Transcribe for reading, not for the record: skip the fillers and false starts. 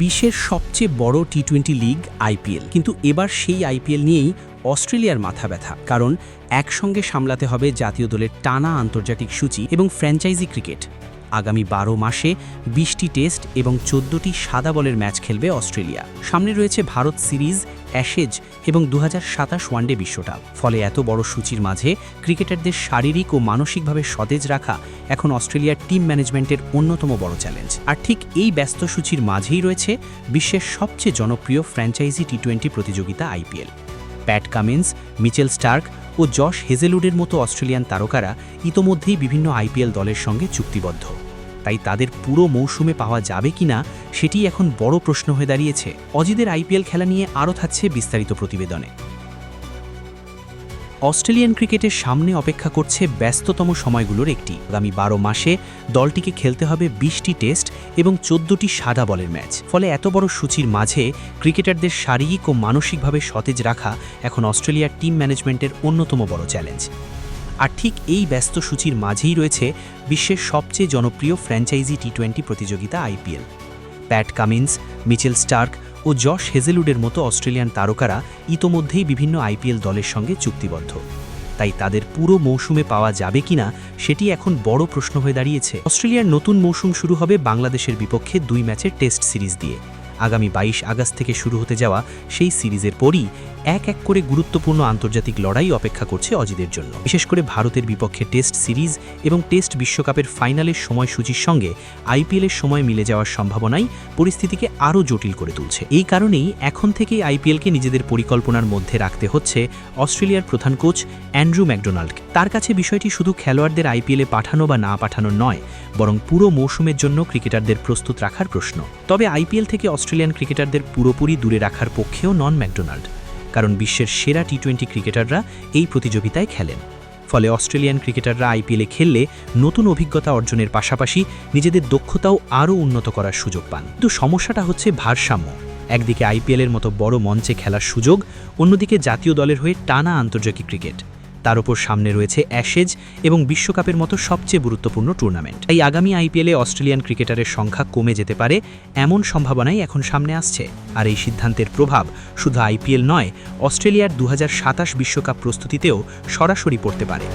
বিশ্বের সবচেয়ে বড় টি-20 লিগ আইপিএল, কিন্তু এবার সেই আইপিএল নিয়েই অস্ট্রেলিয়ার মাথা ব্যথা। কারণ একসঙ্গে সামলাতে হবে জাতীয় দলের টানা আন্তর্জাতিক সূচি এবং ফ্র্যাঞ্চাইজি ক্রিকেট। আগামী 12 মাসে 20টি টেস্ট এবং 14টি সাদা বলের ম্যাচ খেলবে অস্ট্রেলিয়া। সামনে রয়েছে ভারত সিরিজ, অ্যাশেজ এবং 2027 ওয়ানডে বিশ্বকাপ। ফলে এত বড় সূচির মাঝে ক্রিকেটারদের শারীরিক ও মানসিকভাবে সতেজ রাখা এখন অস্ট্রেলিয়ার টিম ম্যানেজমেন্টের অন্যতম বড় চ্যালেঞ্জ। আর ঠিক এই ব্যস্ত সূচির মাঝেই রয়েছে বিশ্বের সবচেয়ে জনপ্রিয় ফ্র্যাঞ্চাইজি টি-20 প্রতিযোগিতা IPL. Pat Cummins, Mitchell Starc ও জশ হেজেলউডের মতো অস্ট্রেলিয়ান তারকারা ইতোমধ্যেই বিভিন্ন আইপিএল দলের সঙ্গে চুক্তিবদ্ধ। তাই তাদের পুরো মৌসুমে পাওয়া যাবে কিনা সেটি এখন বড় প্রশ্ন হয়ে দাঁড়িয়েছে। অজিদের আইপিএল খেলা নিয়ে আরও থাকছে বিস্তারিত প্রতিবেদনে। অস্ট্রেলিয়ান ক্রিকেটের সামনে অপেক্ষা করছে ব্যস্ততম সময়গুলোর একটি। আগামী 12 মাসে দলটিকে খেলতে হবে 20টি টেস্ট এবং 14টি সাদা বলের ম্যাচ। ফলে এত বড় সূচির মাঝে ক্রিকেটারদের শারীরিক ও মানসিকভাবে সতেজ রাখা এখন অস্ট্রেলিয়ার টিম ম্যানেজমেন্টের অন্যতম বড় চ্যালেঞ্জ। আর ঠিক এই ব্যস্ত সূচির মাঝেই রয়েছে বিশ্বের সবচেয়ে জনপ্রিয় ফ্র্যাঞ্চাইজি টি-20 প্রতিযোগিতা IPL. Pat Cummins, Mitchell Starc ও জশ হেজেলউডের মতো অস্ট্রেলিয়ান তারকারা ইতোমধ্যেই বিভিন্ন আইপিএল দলের সঙ্গে চুক্তিবদ্ধ। তাই তাদের পুরো মৌসুমে পাওয়া যাবে কিনা সেটি এখন বড় প্রশ্ন হয়ে দাঁড়িয়েছে। অস্ট্রেলিয়ার নতুন মৌসুম শুরু হবে বাংলাদেশের বিপক্ষে 2 ম্যাচের টেস্ট সিরিজ দিয়ে। আগামী 22 আগস্ট থেকে শুরু হতে যাওয়া সেই সিরিজের পরই এক এক করে গুরুত্বপূর্ণ আন্তর্জাতিক লড়াই অপেক্ষা করছে অজিদের জন্য। বিশেষ করে ভারতের বিপক্ষে টেস্ট সিরিজ এবং টেস্ট বিশ্বকাপের ফাইনালের সময়সূচির সঙ্গে আইপিএলের সময় মিলে যাওয়ার সম্ভাবনাই পরিস্থিতিকে আরও জটিল করে তুলছে। এই কারণেই এখন থেকেই আইপিএলকে নিজেদের পরিকল্পনার মধ্যে রাখতে হচ্ছে অস্ট্রেলিয়ার প্রধান কোচ অ্যান্ড্রু ম্যাকডোনাল্ডকে। তার কাছে বিষয়টি শুধু খেলোয়াড়দের আইপিএলে পাঠানো বা না পাঠানো নয়, বরং পুরো মৌসুমের জন্য ক্রিকেটারদের প্রস্তুত রাখার প্রশ্ন। তবে আইপিএল থেকে অস্ট্রেলিয়ান ক্রিকেটারদের পুরোপুরি দূরে রাখার পক্ষেও নন ম্যাকডোনাল্ড, কারণ বিশ্বের সেরা টি-20 ক্রিকেটাররা এই প্রতিযোগিতায় খেলেন। ফলে অস্ট্রেলিয়ান ক্রিকেটাররা আইপিএলে খেললে নতুন অভিজ্ঞতা অর্জনের পাশাপাশি নিজেদের দক্ষতাও আরও উন্নত করার সুযোগ পান। কিন্তু সমস্যাটা হচ্ছে ভারসাম্য। একদিকে আইপিএলের মতো বড় মঞ্চে খেলার সুযোগ, অন্যদিকে জাতীয় দলের হয়ে টানা আন্তর্জাতিক ক্রিকেট। তার উপর সামনে রয়েছে অ্যাশেজ এবং বিশ্বকাপের মতো সবচেয়ে গুরুত্বপূর্ণ টুর্নামেন্ট। তাই আগামী আইপিএলে অস্ট্রেলিয়ান ক্রিকেটারের সংখ্যা কমে যেতে পারে এমন সম্ভাবনাই এখন সামনে আসছে। আর এই সিদ্ধান্তের প্রভাব শুধু আইপিএল নয়, অস্ট্রেলিয়ার 2027 বিশ্বকাপ প্রস্তুতিতেও সরাসরি পড়তে পারে।